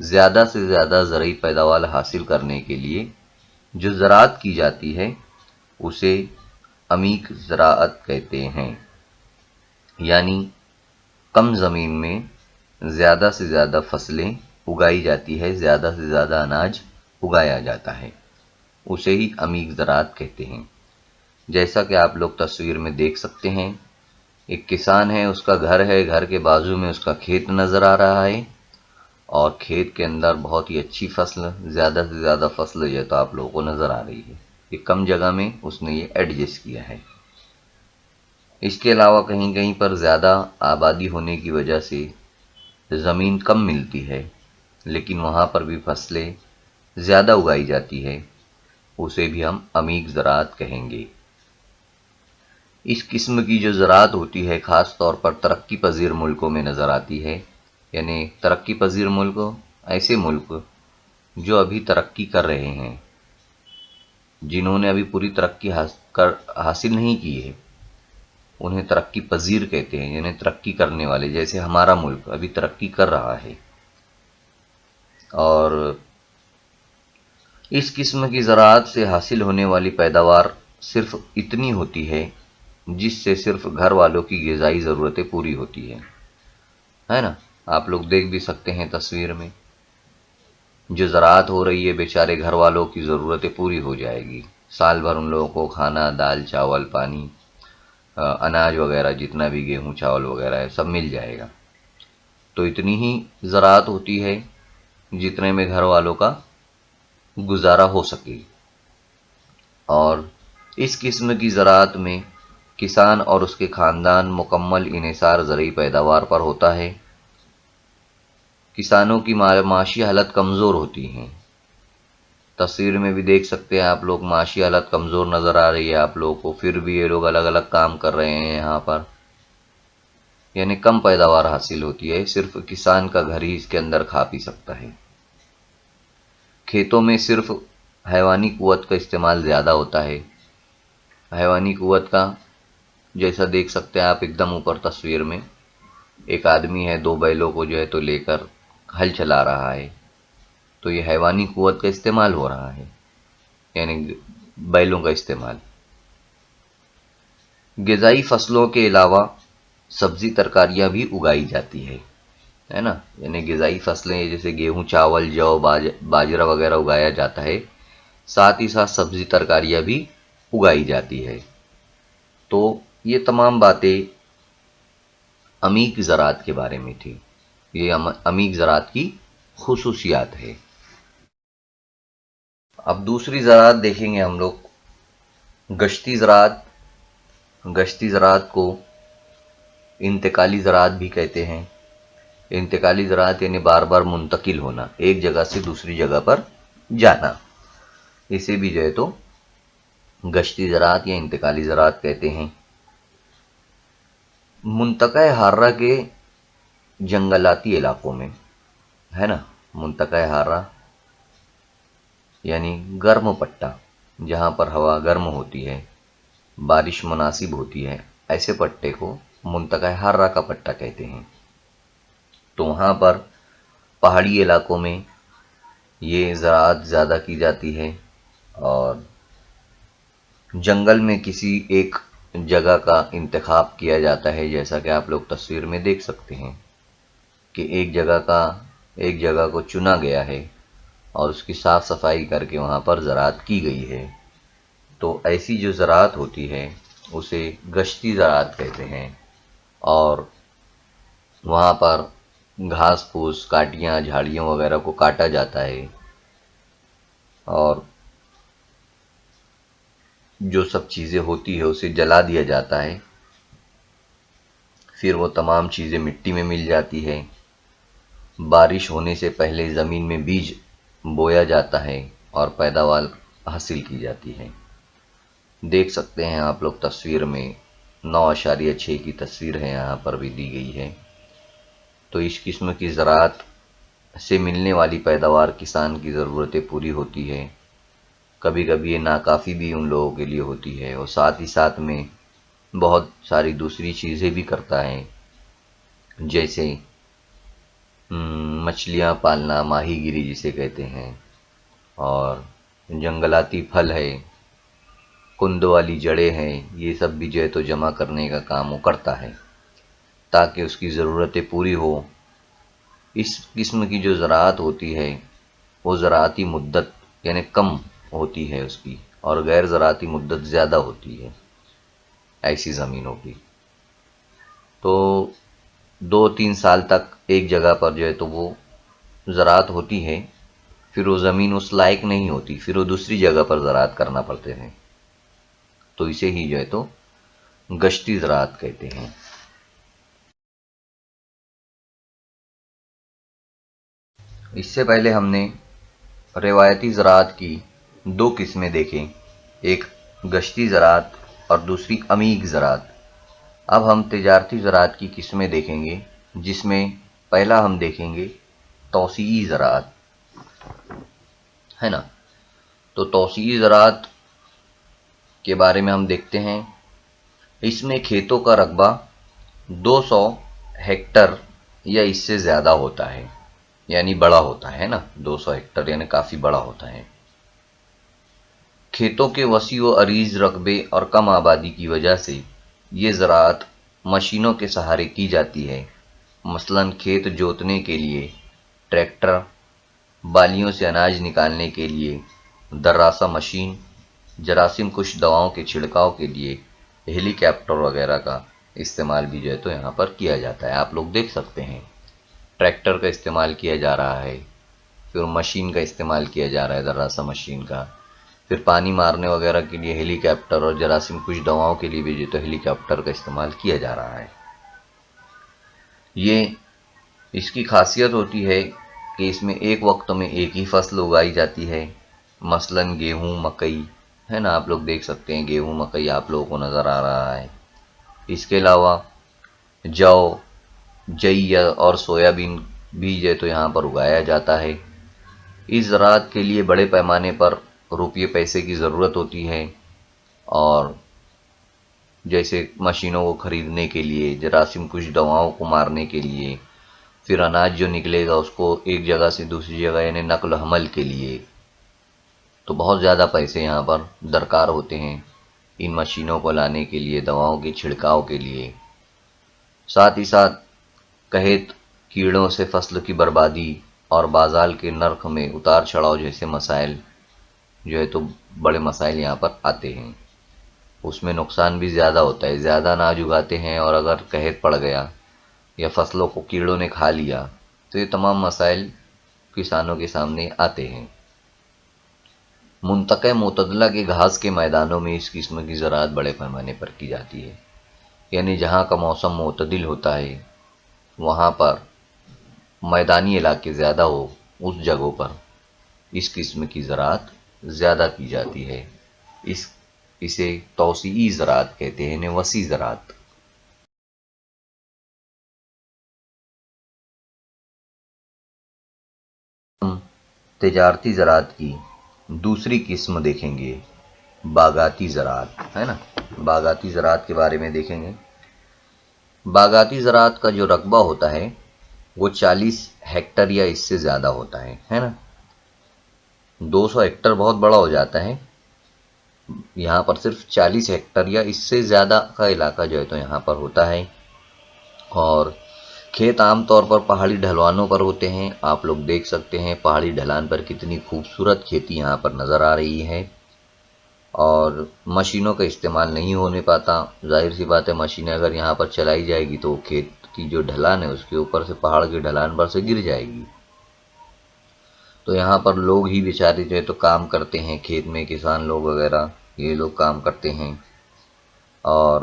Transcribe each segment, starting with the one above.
زیادہ سے زیادہ زرعی پیداوار حاصل کرنے کے لیے جو زراعت کی جاتی ہے اسے عمیق زراعت کہتے ہیں، یعنی کم زمین میں زیادہ سے زیادہ فصلیں اگائی جاتی ہے، زیادہ سے زیادہ اناج اگایا جاتا ہے، اسے ہی عمیق زراعت کہتے ہیں۔ جیسا کہ آپ لوگ تصویر میں دیکھ سکتے ہیں، ایک کسان ہے، اس کا گھر ہے، گھر کے بازو میں اس کا کھیت نظر آ رہا ہے، اور کھیت کے اندر بہت ہی اچھی فصل، زیادہ سے زیادہ فصل یہ تو آپ لوگوں کو نظر آ رہی ہے، یہ کم جگہ میں اس نے یہ ایڈجسٹ کیا ہے۔ اس کے علاوہ کہیں کہیں پر زیادہ آبادی ہونے کی وجہ سے زمین کم ملتی ہے، لیکن وہاں پر بھی فصلیں زیادہ اگائی جاتی ہے، اسے بھی ہم عمیق زراعت کہیں گے۔ اس قسم کی جو زراعت ہوتی ہے خاص طور پر ترقی پذیر ملکوں میں نظر آتی ہے، یعنی ترقی پذیر ملک ایسے ملک جو ابھی ترقی کر رہے ہیں، جنہوں نے ابھی پوری ترقی حاصل نہیں کی ہے، انہیں ترقی پذیر کہتے ہیں، یعنی ترقی کرنے والے، جیسے ہمارا ملک ابھی ترقی کر رہا ہے۔ اور اس قسم کی زراعت سے حاصل ہونے والی پیداوار صرف اتنی ہوتی ہے جس سے صرف گھر والوں کی غذائی ضرورتیں پوری ہوتی ہے نا؟ آپ لوگ دیکھ بھی سکتے ہیں تصویر میں، جو زراعت ہو رہی ہے بیچارے گھر والوں کی ضرورتیں پوری ہو جائے گی، سال بھر ان لوگوں کو کھانا، دال چاول پانی، اناج وغیرہ جتنا بھی گیہوں چاول وغیرہ ہے سب مل جائے گا۔ تو اتنی ہی زراعت ہوتی ہے جتنے میں گھر والوں کا گزارا ہو سکے، اور اس قسم کی زراعت میں کسان اور اس کے خاندان مکمل انحصار زرعی پیداوار پر ہوتا ہے۔ کسانوں کی معاشی حالت کمزور ہوتی ہے، تصویر میں بھی دیکھ سکتے ہیں آپ لوگ، معاشی حالت کمزور نظر آ رہی ہے آپ لوگوں کو، پھر بھی یہ لوگ الگ الگ کام کر رہے ہیں یہاں پر، یعنی کم پیداوار حاصل ہوتی ہے، صرف کسان کا گھر ہی اس کے اندر کھا پی سکتا ہے۔ کھیتوں میں صرف حیوانی قوت کا استعمال زیادہ ہوتا ہے، حیوانی قوت کا جیسا دیکھ سکتے ہیں آپ ایک دم اوپر تصویر میں، ایک آدمی ہے 2 بیلوں کو جو ہے تو لے کر ہل چلا رہا ہے، تو یہ حیوانی قوت کا استعمال ہو رہا ہے، یعنی بیلوں کا استعمال۔ غذائی فصلوں کے علاوہ سبزی ترکاریاں بھی اگائی جاتی ہے نا؟ یعنی غذائی فصلیں جیسے گیہوں چاول جو باجرہ وغیرہ اگایا جاتا ہے، ساتھ ہی ساتھ سبزی ترکاریاں بھی اگائی جاتی ہے۔ تو یہ تمام باتیں عمیق زراعت کے بارے میں تھی، یہ عمیق زراعت کی خصوصیات ہے۔ اب دوسری زراعت دیکھیں گے ہم لوگ، گشتی زراعت۔ گشتی زراعت کو انتقالی زراعت بھی کہتے ہیں۔ انتقالی زراعت یعنی بار بار منتقل ہونا، ایک جگہ سے دوسری جگہ پر جانا، اسے بھی جو ہے تو گشتی زراعت یا انتقالی زراعت کہتے ہیں۔ منطقہ حارہ کے جنگلاتی علاقوں میں ہے نا، منطقہ حارہ یعنی گرم پٹا، جہاں پر ہوا گرم ہوتی ہے، بارش مناسب ہوتی ہے، ایسے پٹے کو منطقہ حارہ کا پٹا کہتے ہیں۔ تو وہاں پر پہاڑی علاقوں میں یہ زراعت زیادہ کی جاتی ہے، اور جنگل میں کسی ایک جگہ کا انتخاب کیا جاتا ہے، جیسا کہ آپ لوگ تصویر میں دیکھ سکتے ہیں کہ ایک جگہ کو چنا گیا ہے اور اس کی صاف صفائی کر کے وہاں پر زراعت کی گئی ہے۔ تو ایسی جو زراعت ہوتی ہے اسے گشتی زراعت کہتے ہیں، اور وہاں پر گھاس پھوس، کاٹیاں، جھاڑیوں وغیرہ کو کاٹا جاتا ہے، اور جو سب چیزیں ہوتی ہے اسے جلا دیا جاتا ہے، پھر وہ تمام چیزیں مٹی میں مل جاتی ہے۔ بارش ہونے سے پہلے زمین میں بیج بویا جاتا ہے اور پیداوار حاصل کی جاتی ہے۔ دیکھ سکتے ہیں آپ لوگ تصویر میں 9.6 کی تصویر ہے یہاں پر بھی دی گئی ہے۔ تو اس قسم کی زراعت سے ملنے والی پیداوار کسان کی ضرورتیں پوری ہوتی ہے، کبھی کبھی یہ ناکافی بھی ان لوگوں کے لیے ہوتی ہے، اور ساتھ ہی ساتھ میں بہت ساری دوسری چیزیں بھی کرتا ہے، جیسے مچھلیاں پالنا، ماہی گیری جسے کہتے ہیں، اور جنگلاتی پھل ہے، کند والی جڑیں ہیں، یہ سب بھی جو ہے تو جمع کرنے کا کام وہ کرتا ہے تاکہ اس کی ضرورتیں پوری ہو۔ اس قسم کی جو زراعت ہوتی ہے وہ زراعتی مدت یعنی کم ہوتی ہے اس کی، اور غیر زراعتی مدت زیادہ ہوتی ہے ایسی زمینوں کی۔ تو 2-3 سال تک ایک جگہ پر جو ہے تو وہ زراعت ہوتی ہے، پھر وہ زمین اس لائق نہیں ہوتی، پھر وہ دوسری جگہ پر زراعت کرنا پڑتے ہیں، تو اسے ہی جو ہے تو گشتی زراعت کہتے ہیں۔ اس سے پہلے ہم نے روایتی زراعت کی 2 قسمیں دیکھیں، ایک گشتی زراعت اور دوسری عمیق زراعت۔ اب ہم تجارتی زراعت کی قسمیں دیکھیں گے، جس میں پہلا ہم دیکھیں گے توسیعی زراعت، ہے نا۔ تو توسیعی زراعت کے بارے میں ہم دیکھتے ہیں، اس میں کھیتوں کا رقبہ 200 ہیکٹر یا اس سے زیادہ ہوتا ہے، یعنی بڑا ہوتا ہے نا، 200 ہیکٹر یعنی کافی بڑا ہوتا ہے۔ کھیتوں کے وسیع و عریض رقبے اور کم آبادی کی وجہ سے یہ زراعت مشینوں کے سہارے کی جاتی ہے، مثلاً کھیت جوتنے کے لیے ٹریکٹر، بالیوں سے اناج نکالنے کے لیے دراصہ مشین، جراثیم کش دواؤں کے چھڑکاؤ کے لیے ہیلی کاپٹر وغیرہ کا استعمال بھی جو ہے تو یہاں پر کیا جاتا ہے۔ آپ لوگ دیکھ سکتے ہیں ٹریکٹر کا استعمال کیا جا رہا ہے، پھر مشین کا استعمال کیا جا رہا ہے، دراصہ مشین کا، پھر پانی مارنے وغیرہ کے لیے ہیلی کاپٹر، اور جراثیم کش دواؤں کے لیے بھی جو تو ہیلی کاپٹر کا استعمال کیا جا رہا ہے۔ یہ اس کی خاصیت ہوتی ہے کہ اس میں ایک وقت میں ایک ہی فصل اگائی جاتی ہے، مثلاً گیہوں، مکئی، ہے نا، آپ لوگ دیکھ سکتے ہیں گیہوں مکئی آپ لوگوں کو نظر آ رہا ہے۔ اس کے علاوہ جو، جئی اور سویا بین بھی جو تو یہاں پر اگایا جاتا ہے۔ اس زراعت کے لیے بڑے پیمانے پر روپیے پیسے کی ضرورت ہوتی ہے، اور جیسے مشینوں کو خریدنے کے لیے، جراثیم کش دواؤں کو مارنے کے لیے، پھر اناج جو نکلے گا اس کو ایک جگہ سے دوسری جگہ یعنی نقل و حمل کے لیے، تو بہت زیادہ پیسے یہاں پر درکار ہوتے ہیں ان مشینوں کو لانے کے لیے، دواؤں کے چھڑکاؤ کے لیے۔ ساتھ ہی ساتھ قحط، کیڑوں سے فصل کی بربادی اور بازار کے نرخ میں اتار چڑھاؤ جیسے مسائل جو ہے تو بڑے مسائل یہاں پر آتے ہیں۔ اس میں نقصان بھی زیادہ ہوتا ہے، زیادہ اناج اگاتے ہیں اور اگر قحط پڑ گیا یا فصلوں کو کیڑوں نے کھا لیا تو یہ تمام مسائل کسانوں کے سامنے آتے ہیں۔ منطقہ معتدلہ کے گھاس کے میدانوں میں اس قسم کی زراعت بڑے پیمانے پر کی جاتی ہے، یعنی جہاں کا موسم معتدل ہوتا ہے وہاں پر میدانی علاقے زیادہ ہو، اس جگہوں پر اس قسم کی زراعت زیادہ کی جاتی ہے۔ اسے توسیعی زراعت کہتے ہیں، یعنی وسیع زراعت۔ ہم تجارتی زراعت کی دوسری قسم دیکھیں گے، باغاتی زراعت، ہے نا۔ باغاتی زراعت کے بارے میں دیکھیں گے۔ باغاتی زراعت کا جو رقبہ ہوتا ہے وہ 40 ہیکٹر یا اس سے زیادہ ہوتا ہے نا۔ 200 ہیکٹر بہت بڑا ہو جاتا ہے، یہاں پر صرف 40 ہیکٹر یا اس سے زیادہ کا علاقہ جو ہے تو یہاں پر ہوتا ہے، اور کھیت عام طور پر پہاڑی ڈھلوانوں پر ہوتے ہیں۔ آپ لوگ دیکھ سکتے ہیں پہاڑی ڈھلان پر کتنی خوبصورت کھیتی یہاں پر نظر آ رہی ہے، اور مشینوں کا استعمال نہیں ہونے پاتا۔ ظاہر سی بات ہے مشینیں اگر یہاں پر چلائی جائے گی تو کھیت کی جو ڈھلان ہے اس کے اوپر سے، پہاڑ کی ڈھلان پر سے گر جائے گی۔ تو یہاں پر لوگ ہی بیچارے جو ہے تو کام کرتے ہیں کھیت میں، کسان لوگ وغیرہ یہ لوگ کام کرتے ہیں، اور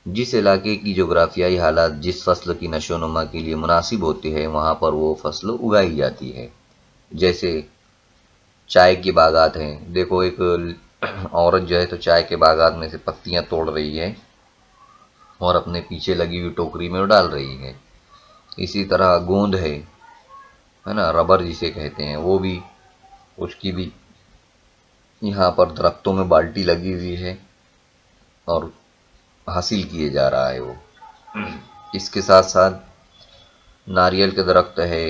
جس علاقے کی جغرافیائی حالات جس فصل کی نشو و نما کے لیے مناسب ہوتی ہے وہاں پر وہ فصل اگائی جاتی ہے۔ جیسے چائے کی باغات ہیں، دیکھو ایک عورت جو ہے تو چائے کے باغات میں سے پتیاں توڑ رہی ہے اور اپنے پیچھے لگی ہوئی ٹوکری میں ڈال رہی ہے۔ اسی طرح گوند ہے نا، ربر جسے کہتے ہیں، وہ بھی، اس کی بھی یہاں پر درختوں میں بالٹی لگی ہوئی ہے اور حاصل کیے جا رہا ہے وہ۔ اس کے ساتھ ساتھ ناریل کے درخت ہے،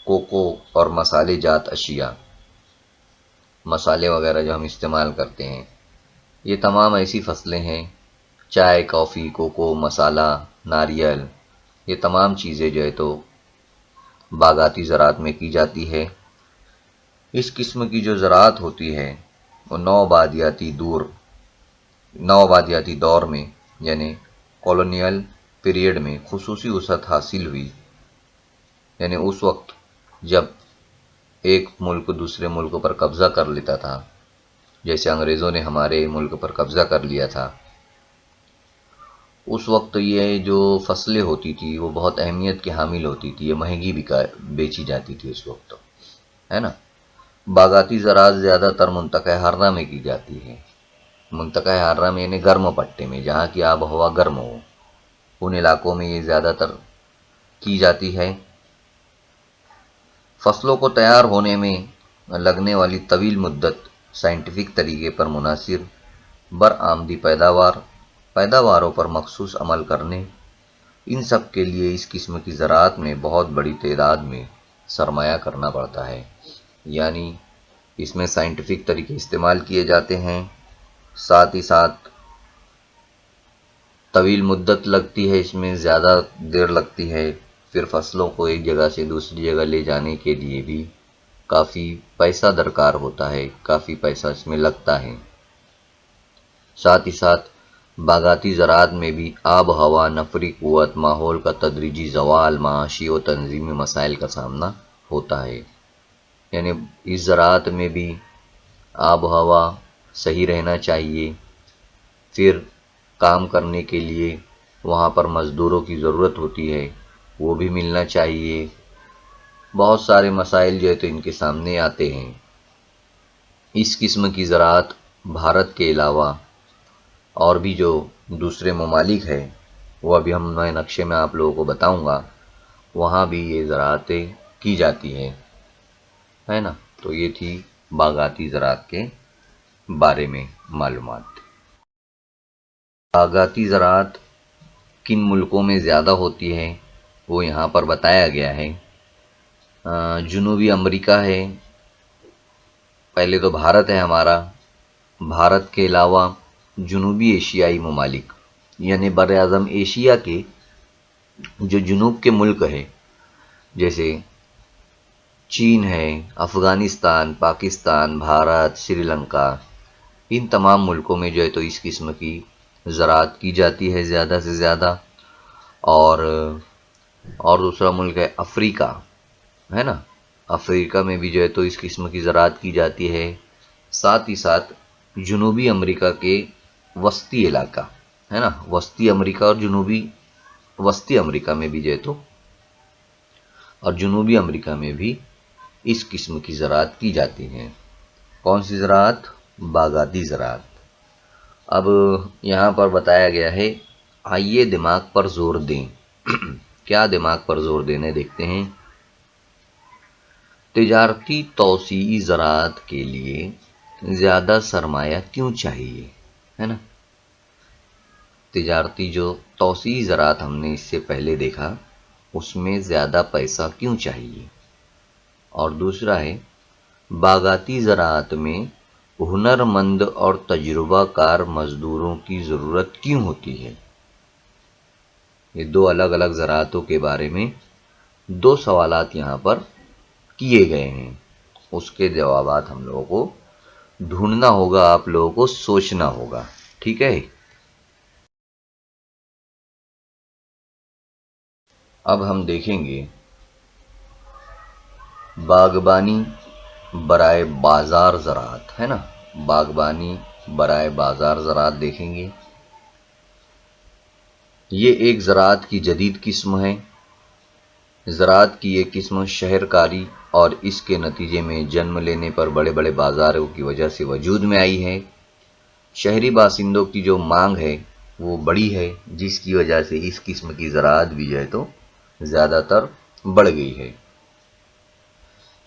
کوکو اور مسالے جات اشیاء، مسالے وغیرہ جو ہم استعمال کرتے ہیں، یہ تمام ایسی فصلیں ہیں، چائے، کافی، کوکو، مسالہ، ناریل، یہ تمام چیزیں جو ہے تو باغاتی زراعت میں کی جاتی ہے۔ اس قسم کی جو زراعت ہوتی ہے وہ نوآبادیاتی دور میں یعنی کالونیل پیریڈ میں خصوصی وسعت حاصل ہوئی، یعنی اس وقت جب ایک ملک دوسرے ملک پر قبضہ کر لیتا تھا، جیسے انگریزوں نے ہمارے ملک پر قبضہ کر لیا تھا، اس وقت یہ جو فصلیں ہوتی تھی وہ بہت اہمیت کی حامل ہوتی تھی، یہ مہنگی بیچی جاتی تھی اس وقت، ہے نا۔ باغاتی زراعت زیادہ تر منطقہ حرہ میں کی جاتی ہے، منطقہ حرہ میں یعنی گرم پٹے میں، جہاں کی آب و ہوا گرم ہو، ان علاقوں میں یہ زیادہ تر کی جاتی ہے۔ فصلوں کو تیار ہونے میں لگنے والی طویل مدت سائنٹیفک طریقے پر منحصر برآمدی پیداواروں پر مخصوص عمل کرنے، ان سب کے لیے اس قسم کی زراعت میں بہت بڑی تعداد میں سرمایہ کرنا پڑتا ہے، یعنی اس میں سائنٹیفک طریقے استعمال کیے جاتے ہیں، ساتھ ہی ساتھ طویل مدت لگتی ہے، اس میں زیادہ دیر لگتی ہے، پھر فصلوں کو ایک جگہ سے دوسری جگہ لے جانے کے لیے بھی کافی پیسہ درکار ہوتا ہے، کافی پیسہ اس میں لگتا ہے۔ ساتھ ہی ساتھ باغاتی زراعت میں بھی آب و ہوا، نفری قوت، ماحول کا تدریجی زوال، معاشی و تنظیمی مسائل کا سامنا ہوتا ہے، یعنی اس زراعت میں بھی آب و ہوا صحیح رہنا چاہیے، پھر کام کرنے کے لیے وہاں پر مزدوروں کی ضرورت ہوتی ہے، وہ بھی ملنا چاہیے، بہت سارے مسائل جو ہے تو ان کے سامنے آتے ہیں۔ اس قسم کی زراعت بھارت کے علاوہ اور بھی جو دوسرے ممالک ہیں وہ ابھی میں نقشے میں آپ لوگوں کو بتاؤں گا، وہاں بھی یہ زراعتیں کی جاتی ہے نا۔ تو یہ تھی باغاتی زراعت کے بارے میں معلومات۔ باغاتی زراعت کن ملکوں میں زیادہ ہوتی ہے وہ یہاں پر بتایا گیا ہے۔ جنوبی امریکہ ہے، پہلے تو بھارت ہے ہمارا، بھارت کے علاوہ جنوبی ایشیائی ممالک یعنی بر اعظم ایشیا کے جو جنوب کے ملک ہے، جیسے چین ہے، افغانستان، پاکستان، بھارت، سری لنکا، ان تمام ملکوں میں جو ہے تو اس قسم کی زراعت کی جاتی ہے زیادہ سے زیادہ۔ اور دوسرا ملک ہے افریقہ، ہے نا، افریقہ میں بھی جو ہے تو اس قسم کی زراعت کی جاتی ہے۔ ساتھ ہی ساتھ جنوبی امریکہ کے وسطی علاقہ، ہے نا، وسطی امریکہ اور وسطی امریکہ میں بھی جو ہے تو، اور جنوبی امریکہ میں بھی اس قسم کی زراعت کی جاتی ہے۔ کون سی زراعت؟ باغاتی زراعت۔ اب یہاں پر بتایا گیا ہے، آئیے دماغ پر زور دیں۔ کیا دماغ پر زور دینے دیکھتے ہیں۔ تجارتی توسیعی زراعت کے لیے زیادہ سرمایہ کیوں چاہیے، ہے نا۔ تجارتی جو توسیعی زراعت ہم نے اس سے پہلے دیکھا، اس میں زیادہ پیسہ کیوں چاہیے۔ اور دوسرا ہے باغاتی زراعت میں ہنر مند اور تجربہ کار مزدوروں کی ضرورت کیوں ہوتی ہے۔ یہ دو الگ الگ زراعتوں کے بارے میں دو سوالات یہاں پر کیے گئے ہیں، اس کے جوابات ہم لوگوں کو ڈھونڈنا ہوگا، آپ لوگوں کو سوچنا ہوگا، ٹھیک ہے۔ اب ہم دیکھیں گے باغبانی برائے بازار زراعت، ہے نا، باغبانی برائے بازار زراعت دیکھیں گے۔ یہ ایک زراعت کی جدید قسم ہے۔ زراعت کی یہ قسم شہر کاری اور اس کے نتیجے میں جنم لینے پر بڑے بڑے بازاروں کی وجہ سے وجود میں آئی ہے۔ شہری باشندوں کی جو مانگ ہے وہ بڑی ہے، جس کی وجہ سے اس قسم کی زراعت بھی جو ہے تو زیادہ تر بڑھ گئی ہے۔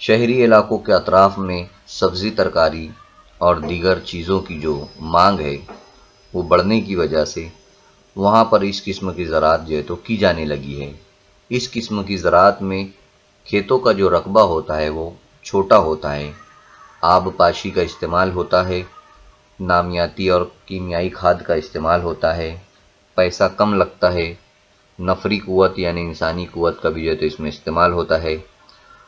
شہری علاقوں کے اطراف میں سبزی، ترکاری اور دیگر چیزوں کی جو مانگ ہے وہ بڑھنے کی وجہ سے وہاں پر اس قسم کی زراعت جو ہے تو کی جانے لگی ہے۔ اس قسم کی زراعت میں کھیتوں کا جو رقبہ ہوتا ہے وہ چھوٹا ہوتا ہے، آب پاشی کا استعمال ہوتا ہے، نامیاتی اور کیمیائی کھاد کا استعمال ہوتا ہے، پیسہ کم لگتا ہے، نفری قوت یعنی انسانی قوت کا بھی جو ہے تو اس میں استعمال ہوتا ہے،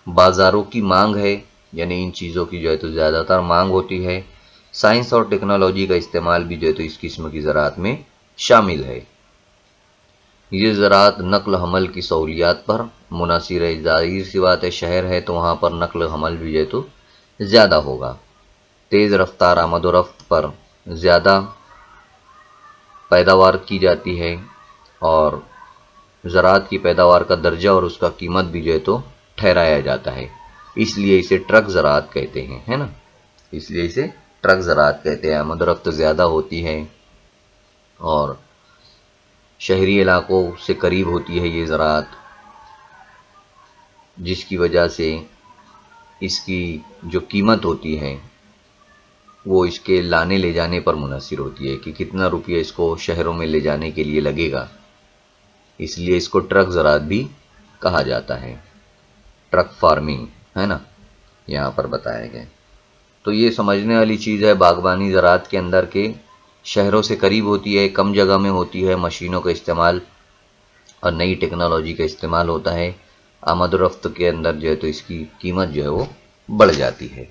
بازاروں کی مانگ ہے، یعنی ان چیزوں کی جو ہے تو زیادہ تر مانگ ہوتی ہے، سائنس اور ٹیکنالوجی کا استعمال بھی جو ہے تو اس قسم کی زراعت میں شامل ہے۔ یہ زراعت نقل حمل کی سہولیات پر منحصر ہے، ظاہر سی بات ہے شہر ہے تو وہاں پر نقل حمل بھی جو ہے تو زیادہ ہوگا، تیز رفتار آمد و رفت پر زیادہ پیداوار کی جاتی ہے، اور زراعت کی پیداوار کا درجہ اور اس کا قیمت بھی جو ہے تو ٹھہرایا جاتا ہے، اس لیے اسے ٹرک زراعت کہتے ہیں، ہے نا، اس لیے اسے ٹرک زراعت کہتے ہیں۔ آمد و رفت زیادہ ہوتی ہے اور شہری علاقوں سے قریب ہوتی ہے یہ زراعت، جس کی وجہ سے اس کی جو قیمت ہوتی ہے وہ اس کے لانے لے جانے پر منحصر ہوتی ہے کہ کتنا روپیہ اس کو شہروں میں لے جانے کے لیے لگے گا، اس لیے اس کو ٹرک زراعت بھی کہا جاتا ہے، ٹرک فارمنگ، ہے نا، یہاں پر بتایا گیا۔ تو یہ سمجھنے والی چیز ہے باغبانی زراعت کے اندر کہ شہروں سے قریب ہوتی ہے، کم جگہ میں ہوتی ہے، مشینوں کا استعمال اور نئی ٹیکنالوجی کا استعمال ہوتا ہے، آمد و رفت کے اندر جو ہے تو اس کی قیمت جو ہے وہ بڑھ جاتی ہے۔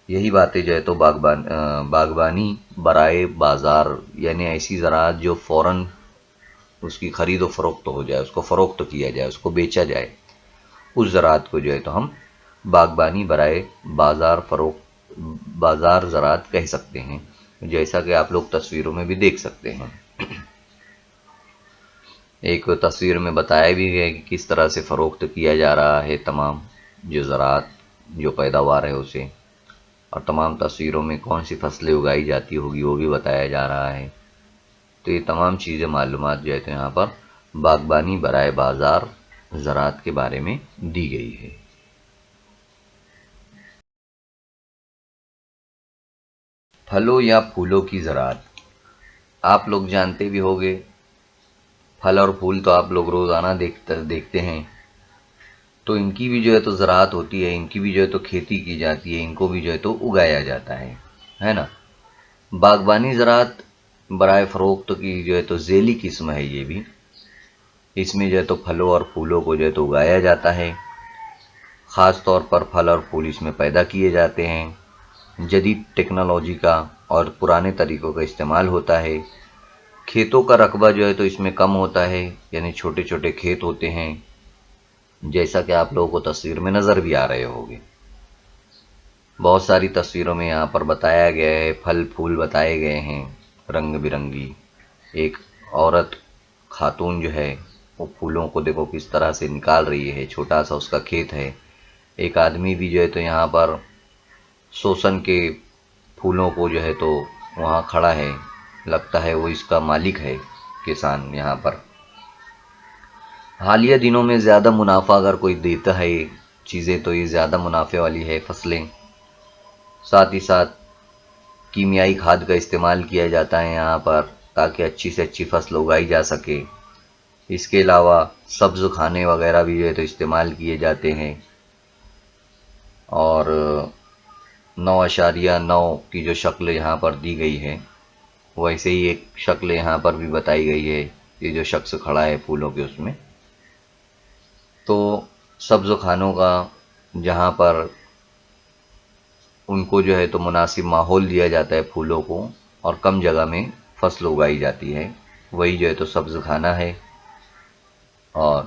یہی باتیں جو ہے تو باغبانی برائے بازار، یعنی ایسی زراعت جو فوراً اس کی خرید و فروخت ہو جائے، اس کو فروخت کیا جائے، اس کو بیچا جائے، اس زراعت کو جو ہے تو ہم باغبانی برائے بازار زراعت کہہ سکتے ہیں، جیسا کہ آپ لوگ تصویروں میں بھی دیکھ سکتے ہیں۔ ایک تصویر میں بتایا بھی گیا کہ کس طرح سے فروخت کیا جا رہا ہے تمام جو زراعت، جو پیداوار ہے اسے، اور تمام تصویروں میں کون سی فصلیں اگائی جاتی ہوگی وہ بھی بتایا جا رہا ہے۔ تو یہ تمام چیزیں معلومات جو ہے تو یہاں پر باغبانی برائے بازار زراعت کے بارے میں دی گئی ہے۔ پھلوں یا پھولوں کی زراعت، آپ لوگ جانتے بھی ہوگے، پھل اور پھول تو آپ لوگ روزانہ دیکھتے ہیں، تو ان کی بھی جو ہے تو زراعت ہوتی ہے، ان کی بھی جو ہے تو کھیتی کی جاتی ہے، ان کو بھی جو ہے تو اگایا جاتا ہے نا۔ باغبانی زراعت برائے فروخت کی جو ہے تو ذیلی قسم ہے، یہ بھی اس میں جو ہے تو پھلوں اور پھولوں کو جو ہے تو اگایا جاتا ہے، خاص طور پر پھل اور پھول اس میں پیدا کیے جاتے ہیں، جدید ٹیکنالوجی کا اور پرانے طریقوں کا استعمال ہوتا ہے، کھیتوں کا رقبہ جو ہے تو اس میں کم ہوتا ہے، یعنی چھوٹے چھوٹے کھیت ہوتے ہیں، جیسا کہ آپ لوگوں کو تصویر میں نظر بھی آ رہے ہوگے۔ بہت ساری تصویروں میں یہاں پر بتایا گیا ہے، پھل پھول بتائے گئے ہیں رنگ برنگی، ایک عورت خاتون جو ہے وہ پھولوں کو دیکھو کس طرح سے نکال رہی ہے، چھوٹا سا اس کا کھیت ہے، ایک آدمی بھی جو ہے تو یہاں پر سوسن کے پھولوں کو جو ہے تو وہاں کھڑا ہے، لگتا ہے وہ اس کا مالک ہے کسان یہاں پر۔ حالیہ دنوں میں زیادہ منافع اگر کوئی دیتا ہے چیزیں تو یہ زیادہ منافع والی ہے فصلیں، ساتھ ہی ساتھ کیمیائی کھاد کا استعمال کیا جاتا ہے یہاں پر تاکہ اچھی سے اچھی فصل اگائی جا سکے۔ اس کے علاوہ سبز کھانے وغیرہ بھی جو ہے تو استعمال کیے جاتے ہیں، اور 9.9 کی جو شکل یہاں پر دی گئی ہے ویسے ہی ایک شکل یہاں پر بھی بتائی گئی ہے، یہ جو شخص کھڑا ہے پھولوں کے اس میں، تو سبز کھانوں کا جہاں پر ان کو جو ہے تو مناسب ماحول دیا جاتا ہے پھولوں کو، اور کم جگہ میں فصل اگائی جاتی ہے، وہی جو ہے تو سبز کھانا ہے۔ اور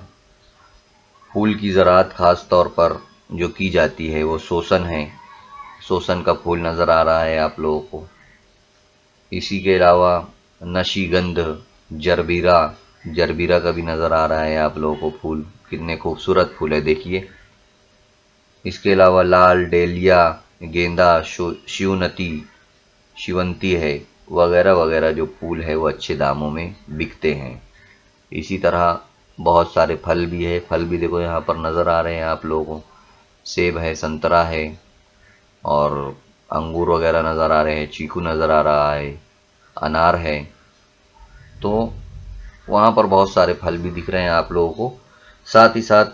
پھول کی زراعت خاص طور پر جو کی جاتی ہے وہ سوسن ہے، سوسن کا پھول نظر آ رہا ہے آپ لوگوں کو، اسی کے علاوہ نشی گندھ، جربیرا کا بھی نظر آ رہا ہے آپ لوگوں کو پھول، کتنے خوبصورت پھول ہے دیکھیے۔ اس کے علاوہ لال ڈیلیا، گیندا، شیونتی ہے، وغیرہ وغیرہ جو پھول ہے وہ اچھے داموں میں بکتے ہیں۔ اسی طرح بہت سارے پھل بھی ہے، پھل بھی دیکھو یہاں پر نظر آ رہے ہیں آپ لوگوں کو، سیب ہے، سنترا ہے، اور انگور وغیرہ نظر آ رہے ہیں، چیکو نظر آ رہا ہے، انار ہے، تو وہاں پر بہت سارے پھل بھی دکھ رہے ہیں آپ لوگوں کو۔ ساتھ ہی ساتھ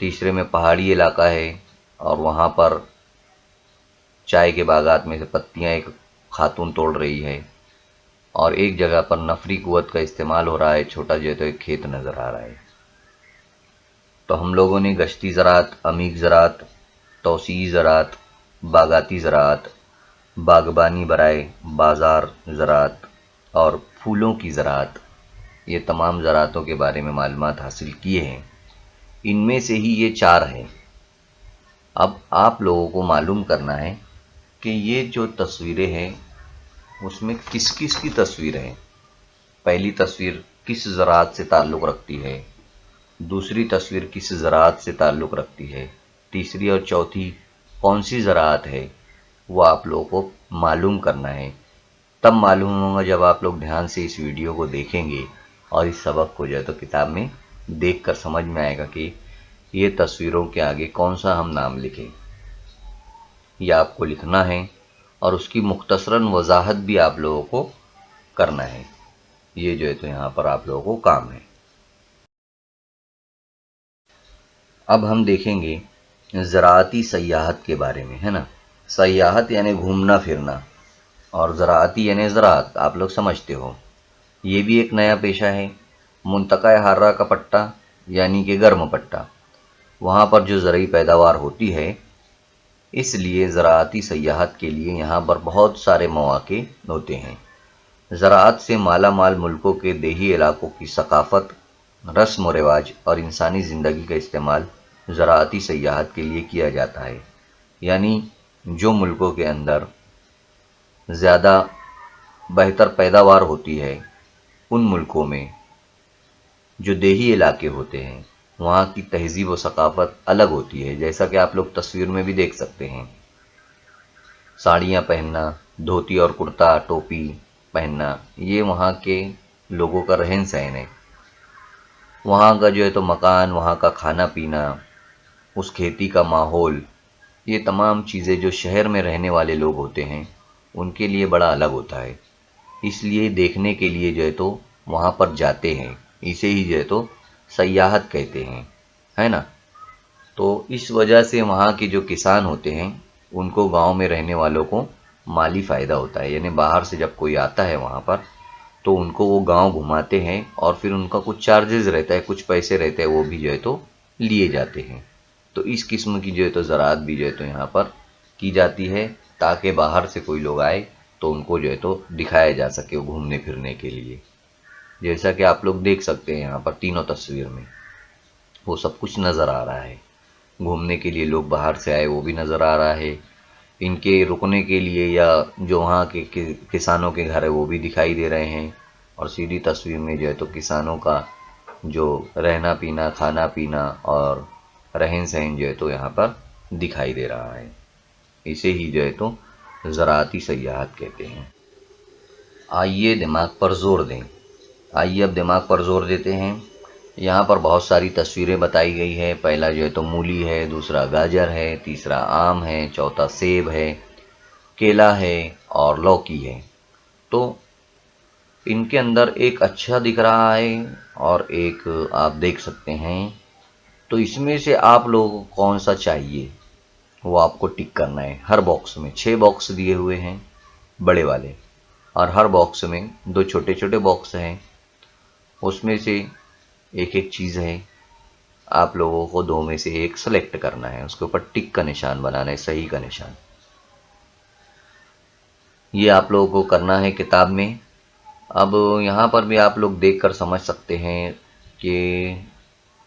تیسرے میں پہاڑی علاقہ ہے اور وہاں پر چائے کے باغات میں سے پتیاں ایک خاتون توڑ رہی ہے، اور ایک جگہ پر نفری قوت کا استعمال ہو رہا ہے، چھوٹا جو ہے تو ایک کھیت نظر آ رہا ہے۔ تو ہم لوگوں نے گشتی زراعت، عمیق زراعت، توسیعی زراعت، باغاتی زراعت، باغبانی برائے بازار زراعت اور پھولوں کی زراعت، یہ تمام زراعتوں کے بارے میں معلومات حاصل کیے ہیں۔ ان میں سے ہی یہ 4 ہیں۔ اب آپ لوگوں کو معلوم کرنا ہے کہ یہ جو تصویریں ہیں اس میں کس کس کی تصویر ہے۔ پہلی تصویر کس زراعت سے تعلق رکھتی ہے، دوسری تصویر کس زراعت سے تعلق رکھتی ہے، تیسری اور چوتھی کون سی زراعت ہے، وہ آپ لوگوں کو معلوم کرنا ہے۔ تب معلوم ہوگا جب آپ لوگ دھیان سے اس ویڈیو کو دیکھیں گے اور اس سبق کو جو ہے تو کتاب میں دیکھ کر سمجھ میں آئے گا کہ یہ تصویروں کے آگے کون سا ہم نام لکھیں۔ یہ آپ کو لکھنا ہے اور اس کی مختصراً وضاحت بھی آپ لوگوں کو کرنا ہے۔ یہ جو ہے تو یہاں پر آپ لوگوں کو کام ہے۔ اب ہم دیکھیں گے زراعتی سیاحت کے بارے میں، ہے نا۔ سیاحت یعنی گھومنا پھرنا، اور زراعتی یعنی زراعت، آپ لوگ سمجھتے ہو۔ یہ بھی ایک نیا پیشہ ہے۔ منطقہ حارہ کا پٹہ یعنی کہ گرم پٹہ، وہاں پر جو زرعی پیداوار ہوتی ہے، اس لیے زراعتی سیاحت کے لیے یہاں پر بہت سارے مواقع ہوتے ہیں۔ زراعت سے مالا مال ملکوں کے دیہی علاقوں کی ثقافت، رسم و رواج اور انسانی زندگی کا استعمال زراعتی سیاحت کے لیے کیا جاتا ہے۔ یعنی جو ملکوں کے اندر زیادہ بہتر پیداوار ہوتی ہے، ان ملکوں میں جو دیہی علاقے ہوتے ہیں وہاں کی تہذیب و ثقافت الگ ہوتی ہے، جیسا کہ آپ لوگ تصویر میں بھی دیکھ سکتے ہیں۔ ساڑیاں پہننا، دھوتی اور کرتا ٹوپی پہننا، یہ وہاں کے لوگوں کا رہن سہن ہے۔ وہاں کا جو ہے تو مکان، وہاں کا کھانا پینا، اس کھیتی کا ماحول، یہ تمام چیزیں جو شہر میں رہنے والے لوگ ہوتے ہیں ان کے لیے بڑا الگ ہوتا ہے۔ اس لیے دیکھنے کے لیے جو ہے تو وہاں پر جاتے ہیں، اسے ہی جو ہے تو سیاحت کہتے ہیں، ہے نا۔ تو اس وجہ سے وہاں کے جو کسان ہوتے ہیں ان کو گاؤں میں رہنے والوں کو مالی فائدہ ہوتا ہے۔ یعنی باہر سے جب کوئی آتا ہے وہاں پر تو ان کو وہ گاؤں گھماتے ہیں، اور پھر ان کا کچھ چارجز رہتا ہے، کچھ پیسے رہتے ہیں، وہ بھی جو ہے تو لیے جاتے ہیں۔ تو اس قسم کی جو ہے تو زراعت بھی جو ہے تو یہاں پر کی جاتی ہے، تاکہ باہر سے کوئی لوگ آئے تو ان کو جو ہے تو دکھایا جا سکے گھومنے پھرنے کے لیے۔ جیسا کہ آپ لوگ دیکھ سکتے ہیں یہاں پر تینوں تصویر میں وہ سب کچھ نظر آ رہا ہے۔ گھومنے کے لیے لوگ باہر سے آئے وہ بھی نظر آ رہا ہے، ان کے رکنے کے لیے یا جو وہاں کے کسانوں کے گھر ہے وہ بھی دکھائی دے رہے ہیں، اور سیدھی تصویر میں جو ہے تو کسانوں کا جو رہنا پینا، کھانا پینا اور رہن سہن جو ہے تو یہاں پر دکھائی دے رہا ہے۔ اسے ہی جو ہے تو زراعتی سیاحت کہتے ہیں۔ آئیے دماغ پر زور دیں۔ آئیے اب دماغ پر زور دیتے ہیں۔ یہاں پر بہت ساری تصویریں بتائی گئی ہے۔ پہلا جو ہے تو مولی ہے، دوسرا گاجر ہے، تیسرا آم ہے، چوتھا سیب ہے، کیلا ہے اور لوکی ہے۔ تو ان کے اندر ایک اچھا دکھ رہا ہے اور ایک آپ دیکھ سکتے ہیں۔ تو اس میں سے آپ لوگوں کو کون سا چاہیے وہ آپ کو ٹک کرنا ہے۔ ہر باکس میں 6 باکس دیے ہوئے ہیں بڑے والے، اور ہر باکس میں 2 چھوٹے چھوٹے باکس ہیں۔ اس میں سے ایک ایک چیز ہے، آپ لوگوں کو 2 میں سے ایک سلیکٹ کرنا ہے، اس کے اوپر ٹک کا نشان بنانا ہے، صحیح کا نشان۔ یہ آپ لوگوں کو کرنا ہے کتاب میں۔ اب یہاں پر بھی آپ لوگ دیکھ کر سمجھ سکتے ہیں کہ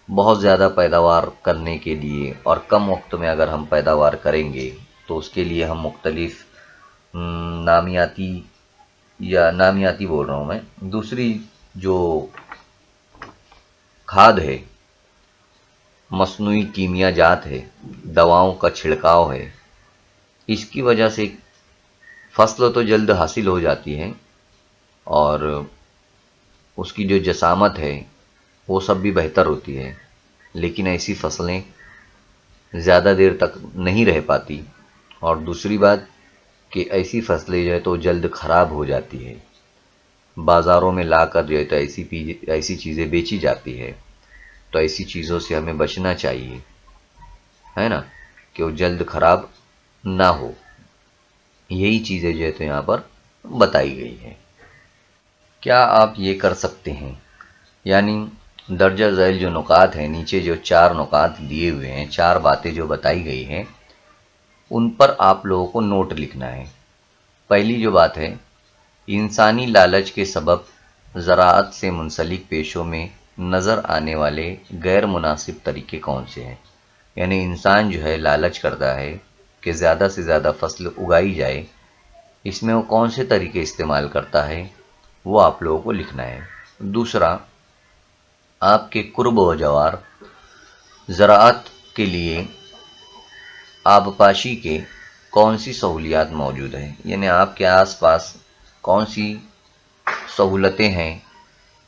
بہت زیادہ پیداوار کرنے کے لیے اور کم وقت میں اگر ہم پیداوار کریں گے تو اس کے لیے ہم مختلف نامیاتی بول رہا ہوں میں، دوسری جو کھاد ہے، مصنوعی کیمیا جات ہے، دواؤں کا چھڑکاؤ ہے، اس کی وجہ سے فصل تو جلد حاصل ہو جاتی ہے اور اس کی جو جسامت ہے وہ سب بھی بہتر ہوتی ہے، لیکن ایسی فصلیں زیادہ دیر تک نہیں رہ پاتی، اور دوسری بات کہ ایسی فصلیں جو ہے تو جلد خراب ہو جاتی ہے، بازاروں میں لا کر جو ہے تو ایسی چیزیں بیچی جاتی ہے۔ تو ایسی چیزوں سے ہمیں بچنا چاہیے۔ ہے نا، کہ وہ جلد خراب نہ ہو. یہی چیزیں جو ہے تو یہاں پر بتائی گئی ہے. کیا آپ یہ کر سکتے ہیں، یعنی درجہ ذیل جو نکات ہیں، نیچے جو 4 نکات دیے ہوئے ہیں، 4 باتیں جو بتائی گئی ہیں، ان پر آپ لوگوں کو نوٹ لکھنا ہے. پہلی جو بات ہے، انسانی لالچ کے سبب زراعت سے منسلک پیشوں میں نظر آنے والے غیر مناسب طریقے کون سے ہیں. یعنی انسان جو ہے لالچ کرتا ہے کہ زیادہ سے زیادہ فصل اگائی جائے، اس میں وہ کون سے طریقے استعمال کرتا ہے، وہ آپ لوگوں کو لکھنا ہے. دوسرا، آپ کے قرب و جوار زراعت کے لیے آبپاشی کے کون سی سہولیات موجود ہیں، یعنی آپ کے آس پاس کون سی سہولتیں ہیں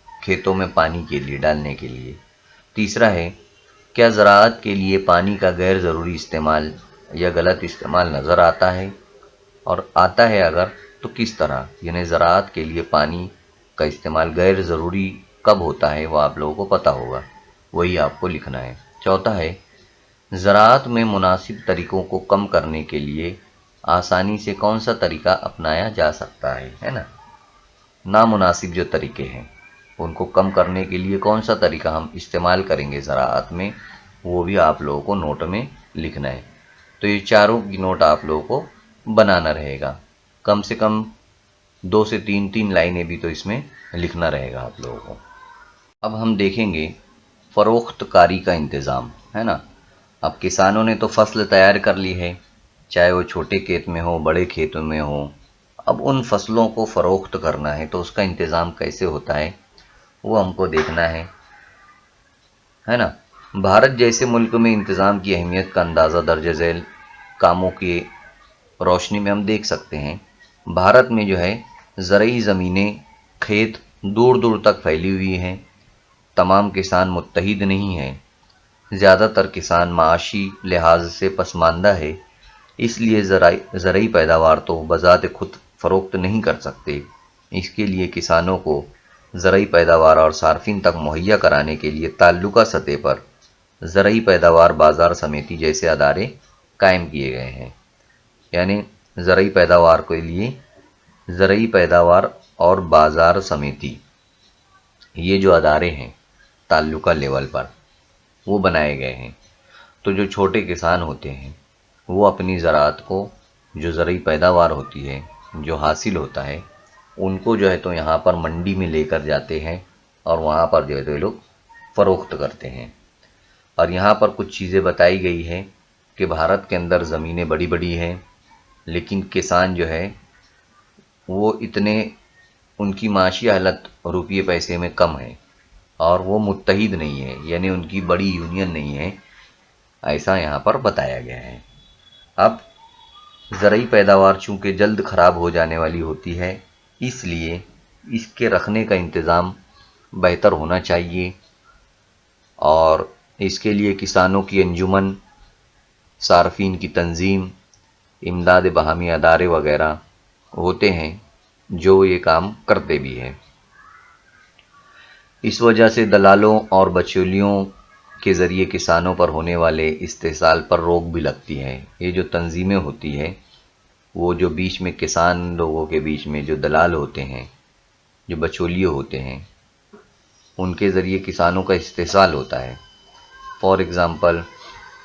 کھیتوں میں پانی کے لیے ڈالنے کے لیے. تیسرا ہے، کیا زراعت کے لیے پانی کا غیر ضروری استعمال یا غلط استعمال نظر آتا ہے، اور آتا ہے اگر تو کس طرح. یعنی زراعت کے لیے پانی کا استعمال غیر ضروری کب ہوتا ہے وہ آپ لوگوں کو پتہ ہوگا، وہی آپ کو لکھنا ہے. چوتھا ہے، زراعت میں مناسب طریقوں کو کم کرنے کے لیے آسانی سے کون سا طریقہ اپنایا جا سکتا ہے نا. نامناسب جو طریقے ہیں ان کو کم کرنے کے لیے کون سا طریقہ ہم استعمال کریں گے زراعت میں، وہ بھی آپ لوگوں کو نوٹ میں لکھنا ہے. تو یہ چاروں کی نوٹ آپ لوگوں کو بنانا رہے گا. کم سے کم 2 سے 3 لائنیں بھی تو اس میں لکھنا رہے گا آپ لوگوں کو. اب ہم دیکھیں گے فروخت کاری کا انتظام، ہے نا. اب کسانوں نے تو فصل تیار کر لی ہے، چاہے وہ چھوٹے کھیت میں ہو بڑے کھیتوں میں ہو. اب ان فصلوں کو فروخت کرنا ہے تو اس کا انتظام کیسے ہوتا ہے وہ ہم کو دیکھنا ہے نا. بھارت جیسے ملک میں انتظام کی اہمیت کا اندازہ درج ذیل کاموں کی روشنی میں ہم دیکھ سکتے ہیں. بھارت میں جو ہے زرعی زمینیں، کھیت دور دور تک پھیلی ہوئی ہیں. تمام کسان متحد نہیں ہیں. زیادہ تر کسان معاشی لحاظ سے پسماندہ ہے، اس لیے زرعی پیداوار تو بذات خود فروخت نہیں کر سکتے. اس کے لیے کسانوں کو زرعی پیداوار اور صارفین تک مہیا کرانے کے لیے تعلقہ سطح پر زرعی پیداوار بازار سمیتی جیسے ادارے قائم کیے گئے ہیں. یعنی زرعی پیداوار کے لیے زرعی پیداوار اور بازار سمیتی، یہ جو ادارے ہیں تعلقہ لیول پر وہ بنائے گئے ہیں. تو جو چھوٹے کسان ہوتے ہیں وہ اپنی زراعت کو، جو زرعی پیداوار ہوتی ہے، جو حاصل ہوتا ہے، ان کو جو ہے تو یہاں پر منڈی میں لے کر جاتے ہیں اور وہاں پر جو ہے تو یہ لوگ فروخت کرتے ہیں. اور یہاں پر کچھ چیزیں بتائی گئی ہے کہ بھارت کے اندر زمینیں بڑی بڑی ہیں، لیکن کسان جو ہے وہ اتنے، ان کی معاشی حالت روپیے پیسے میں کم ہے اور وہ متحد نہیں ہے، یعنی ان کی بڑی یونین نہیں ہے، ایسا یہاں پر بتایا گیا ہے. اب زرعی پیداوار چونکہ جلد خراب ہو جانے والی ہوتی ہے، اس لیے اس کے رکھنے کا انتظام بہتر ہونا چاہیے، اور اس کے لیے کسانوں کی انجمن، صارفین کی تنظیم، امداد باہمی ادارے وغیرہ ہوتے ہیں جو یہ کام کرتے بھی ہیں. اس وجہ سے دلالوں اور بچولیوں کے ذریعے کسانوں پر ہونے والے استحصال پر روک بھی لگتی ہے. یہ جو تنظیمیں ہوتی ہے، وہ جو بیچ میں کسان لوگوں کے بیچ میں جو دلال ہوتے ہیں، جو بچولیے ہوتے ہیں، ان کے ذریعے کسانوں کا استحصال ہوتا ہے. فار ایگزامپل،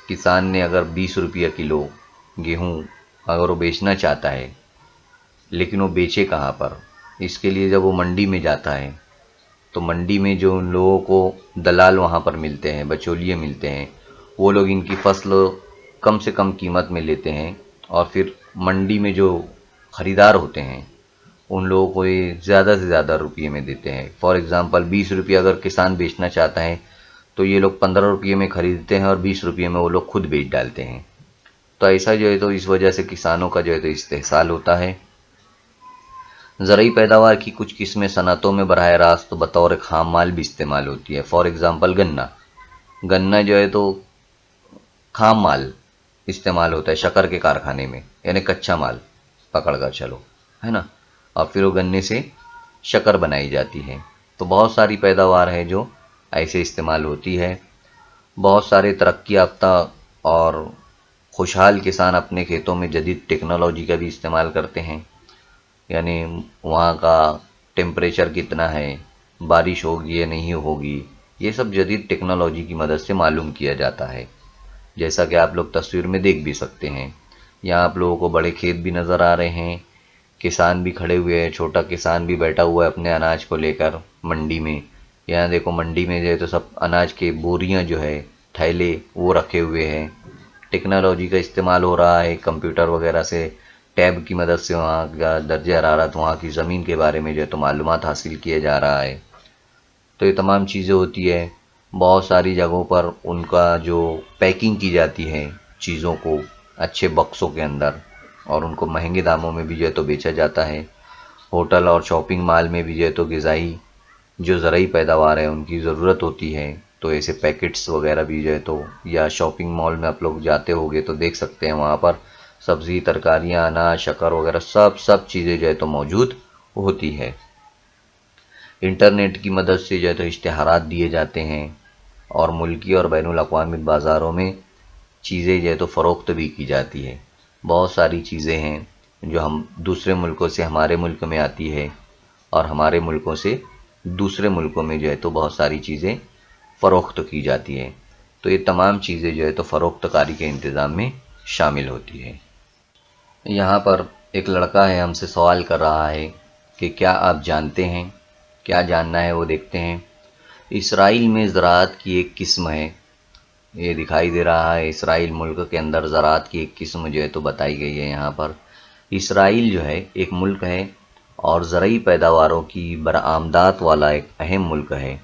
کسان نے اگر 20 روپیہ کلو گیہوں اگر وہ بیچنا چاہتا ہے، لیکن وہ بیچے کہاں پر، اس کے لیے جب وہ منڈی میں جاتا ہے تو منڈی میں جو ان لوگوں کو دلال وہاں پر ملتے ہیں، بچولیے ملتے ہیں، وہ لوگ ان کی فصل کم سے کم قیمت میں لیتے ہیں، اور پھر منڈی میں جو خریدار ہوتے ہیں ان لوگوں کو یہ زیادہ سے زیادہ روپیے میں دیتے ہیں. فار ایگزامپل 20 روپیہ اگر کسان بیچنا چاہتا ہے تو یہ لوگ 15 روپیے میں خریدتے ہیں اور 20 روپیے میں وہ لوگ خود بیچ ڈالتے ہیں. تو ایسا جو ہے تو اس وجہ سے کسانوں کا جو ہے تو استحصال ہوتا ہے. زرعی پیداوار کی کچھ قسمیں صنعتوں میں براہ راست بطور خام مال بھی استعمال ہوتی ہے. فار ایگزامپل گنا جو ہے تو خام مال استعمال ہوتا ہے شکر کے کارخانے میں، یعنی کچا مال پکڑ کر چلو، ہے نا. اور پھر وہ گنے سے شکر بنائی جاتی ہے. تو بہت ساری پیداوار ہے جو ایسے استعمال ہوتی ہے. بہت سارے ترقی یافتہ اور خوشحال کسان اپنے کھیتوں میں جدید ٹیکنالوجی کا بھی استعمال کرتے ہیں، یعنی وہاں کا ٹیمپریچر کتنا ہے، بارش ہوگی یا نہیں ہوگی، یہ سب جدید ٹیکنالوجی کی مدد سے معلوم کیا جاتا ہے، جیسا کہ آپ لوگ تصویر میں دیکھ بھی سکتے ہیں۔ یہاں آپ لوگوں کو بڑے کھیت بھی نظر آ رہے ہیں، کسان بھی کھڑے ہوئے ہیں، چھوٹا کسان بھی بیٹھا ہوا ہے اپنے اناج کو لے کر منڈی میں۔ یہاں دیکھو منڈی میں جو ہے تو سب اناج کے بوریاں جو ہے، تھیلے، وہ رکھے ہوئے ہیں۔ ٹیکنالوجی کا استعمال ہو رہا ہے، کمپیوٹر وغیرہ سے ٹیب کی مدد سے وہاں کا درجہ حرارت، وہاں کی زمین کے بارے میں جو ہے تو معلومات حاصل کیا جا رہا ہے۔ تو یہ تمام چیزیں ہوتی ہے۔ بہت ساری جگہوں پر ان کا جو پیکنگ کی جاتی ہے چیزوں کو اچھے بکسوں کے اندر، اور ان کو مہنگے داموں میں بھی جو ہے تو بیچا جاتا ہے۔ ہوٹل اور شاپنگ مال میں بھی جو ہے تو غذائی جو زرعی پیداوار ہے ان کی ضرورت ہوتی ہے، تو ایسے پیکٹس وغیرہ بھی جو ہے تو، یا شاپنگ مال میں آپ لوگ جاتے ہوگے تو دیکھ سکتے ہیں وہاں پر سبزی، ترکاریاں، اناج، شکر وغیرہ سب چیزیں جو ہے تو موجود ہوتی ہے۔ انٹرنیٹ کی مدد سے جو ہے تو اشتہارات دیے جاتے ہیں، اور ملکی اور بین الاقوامی بازاروں میں چیزیں جو ہے تو فروخت بھی کی جاتی ہے۔ بہت ساری چیزیں ہیں جو ہم دوسرے ملکوں سے ہمارے ملک میں آتی ہے، اور ہمارے ملکوں سے دوسرے ملکوں میں جو ہے تو بہت ساری چیزیں فروخت کی جاتی ہیں۔ تو یہ تمام چیزیں جو ہے تو فروخت کاری کے انتظام میں شامل ہوتی ہے۔ یہاں پر ایک لڑکا ہے، ہم سے سوال کر رہا ہے کہ کیا آپ جانتے ہیں؟ کیا جاننا ہے وہ دیکھتے ہیں۔ اسرائیل میں زراعت کی ایک قسم ہے، یہ دکھائی دے رہا ہے، اسرائیل ملک کے اندر زراعت کی ایک قسم جو ہے تو بتائی گئی ہے یہاں پر۔ اسرائیل جو ہے ایک ملک ہے، اور زرعی پیداواروں کی برآمدات والا ایک اہم ملک ہے۔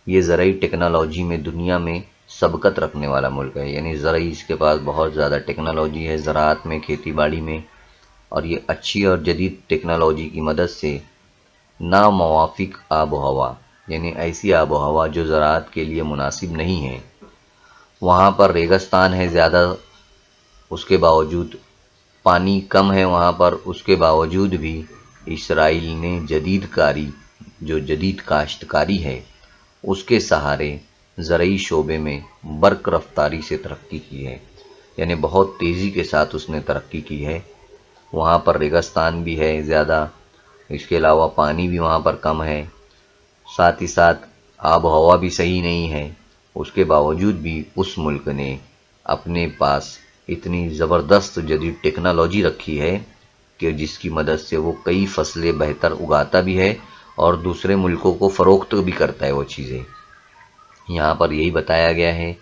یہ زرعی ٹیکنالوجی میں دنیا میں سبقت رکھنے والا ملک ہے، یعنی زرعی اس کے پاس بہت زیادہ ٹیکنالوجی ہے زراعت میں، کھیتی باڑی میں، اور یہ اچھی اور جدید ٹیکنالوجی کی مدد سے ناموافق آب و ہوا، یعنی ایسی آب و ہوا جو زراعت کے لیے مناسب نہیں ہے، وہاں پر ریگستان ہے زیادہ، اس کے باوجود پانی کم ہے وہاں پر، اس کے باوجود بھی اسرائیل نے جدید کاشتکاری ہے اس کے سہارے زرعی شعبے میں برق رفتاری سے ترقی کی ہے، یعنی بہت تیزی کے ساتھ اس نے ترقی کی ہے۔ وہاں پر ریگستان بھی ہے زیادہ، اس کے علاوہ پانی بھی وہاں پر کم ہے، ساتھ ہی ساتھ آب و ہوا بھی صحیح نہیں ہے۔ اس کے باوجود بھی اس ملک نے اپنے پاس اتنی زبردست جدید ٹیکنالوجی رکھی ہے کہ جس کی مدد سے وہ کئی فصلیں بہتر اگاتا بھی ہے، اور دوسرے ملکوں کو فروخت بھی کرتا ہے وہ چیزیں، یہاں پر یہی بتایا گیا ہے۔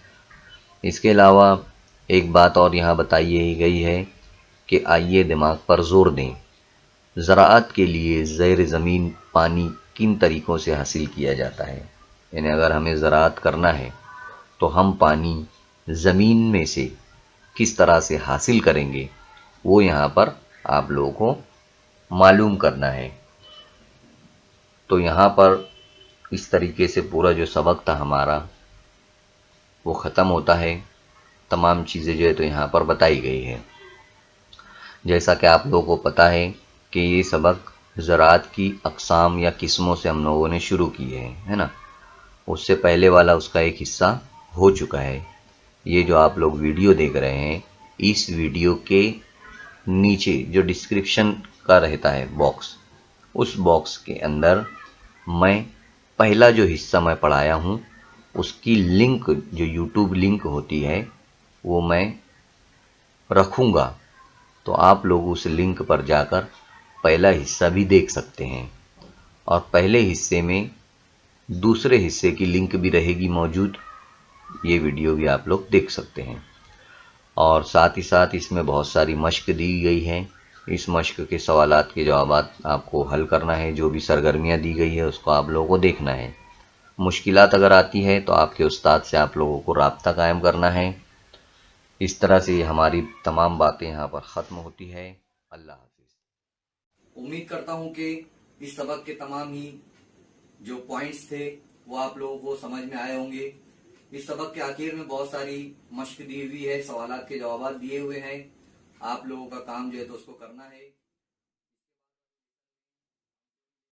اس کے علاوہ ایک بات اور یہاں بتائی گئی ہے کہ آئیے دماغ پر زور دیں، زراعت کے لیے زیر زمین پانی کن طریقوں سے حاصل کیا جاتا ہے، یعنی اگر ہمیں زراعت کرنا ہے تو ہم پانی زمین میں سے کس طرح سے حاصل کریں گے، وہ یہاں پر آپ لوگوں کو معلوم کرنا ہے۔ تو یہاں پر اس طریقے سے پورا جو سبق تھا ہمارا وہ ختم ہوتا ہے، تمام چیزیں جو ہے تو یہاں پر بتائی گئی ہے۔ جیسا کہ آپ لوگوں کو پتہ ہے کہ یہ سبق زراعت کی اقسام یا قسموں سے ہم لوگوں نے شروع کیے ہیں، ہے نا؟ اس سے پہلے والا اس کا ایک حصہ ہو چکا ہے۔ یہ جو آپ لوگ ویڈیو دیکھ رہے ہیں، اس ویڈیو کے نیچے جو ڈسکرپشن کا رہتا ہے باکس، اس باکس کے اندر میں پہلا جو حصہ میں پڑھایا ہوں اس کی لنک، جو یوٹیوب لنک ہوتی ہے، وہ میں رکھوں گا، تو آپ لوگ اس لنک پر جا کر پہلا حصہ بھی دیکھ سکتے ہیں، اور پہلے حصے میں دوسرے حصے کی لنک بھی رہے گی موجود، یہ ویڈیو بھی آپ لوگ دیکھ سکتے ہیں۔ اور ساتھ ہی ساتھ اس میں بہت ساری مشق دی گئی ہے، اس مشق کے سوالات کے جوابات آپ کو حل کرنا ہے، جو بھی سرگرمیاں دی گئی ہے اس کو آپ لوگوں کو دیکھنا ہے۔ مشکلات اگر آتی ہے تو آپ کے استاد سے آپ لوگوں کو رابطہ قائم کرنا ہے۔ اس طرح سے ہماری تمام باتیں یہاں پر ختم ہوتی ہے۔ اللہ حافظ۔ امید کرتا ہوں کہ اس سبق کے تمام ہی جو پوائنٹس تھے وہ آپ لوگوں کو سمجھ میں آئے ہوں گے۔ اس سبق کے آخر میں بہت ساری مشق دی ہوئی ہے، سوالات کے جوابات دیے ہوئے ہیں، آپ لوگوں کا کام جو ہے تو اس کو کرنا ہے۔